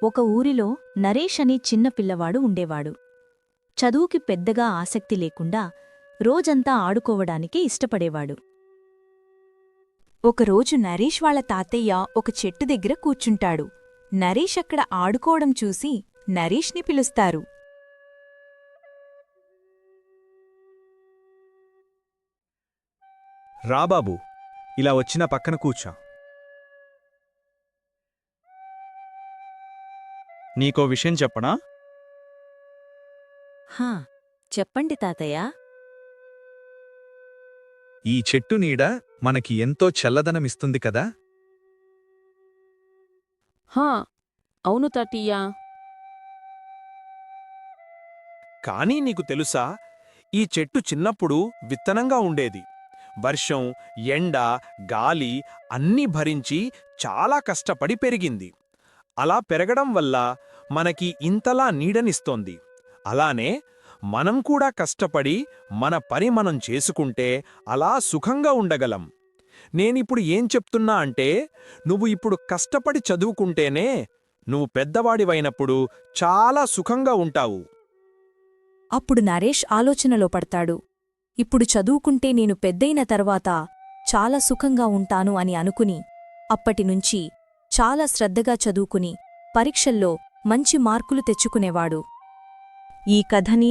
ఒక ఊరిలో నరేష్ అని చిన్న పిల్లవాడు ఉండేవాడు. చదువుకి పెద్దగా ఆసక్తి లేకుండా రోజంతా ఆడుకోవడానికే ఇష్టపడేవాడు. ఒకరోజు నరేష్ వాళ్ళ తాతయ్య ఒక చెట్టు దగ్గర కూర్చుంటాడు. నరేష్ అక్కడ ఆడుకోవడం చూసి నరేష్ని పిలుస్తారు. రాబాబు, ఇలా వచ్చిన పక్కన కూర్చో. నీకో విషయం చెప్పనా? హా, చెప్పండి తాతయ్య. ఈ చెట్టు నీడ మనకి ఎంతో చల్లదనమిస్తుంది కదా. హా, అవును తాతయ్యా. కానీ నీకు తెలుసా, ఈ చెట్టు చిన్నప్పుడు విత్తనంగా ఉండేది. వర్షం, ఎండ, గాలి అన్నీ భరించి చాలా కష్టపడి పెరిగింది. అలా పెరగడం వల్ల మనకి ఇంతలా నీడనిస్తోంది. అలానే మనం కూడా కష్టపడి మన పని మనం చేసుకుంటే అలా సుఖంగా ఉండగలం. నేనిప్పుడు ఏం చెప్తున్నా అంటే, నువ్వు ఇప్పుడు కష్టపడి చదువుకుంటేనే నువ్వు పెద్దవాడివైనప్పుడు చాలా సుఖంగా ఉంటావు. అప్పుడు నరేష్ ఆలోచనలో పడతాడు. ఇప్పుడు చదువుకుంటే నేను పెద్దయిన తర్వాత చాలా సుఖంగా ఉంటాను అని అనుకుని అప్పటినుంచి చాలా శ్రద్ధగా చదువుకుని పరీక్షల్లో మంచి మార్కులు తెచ్చుకునేవాడు. ఈ కథని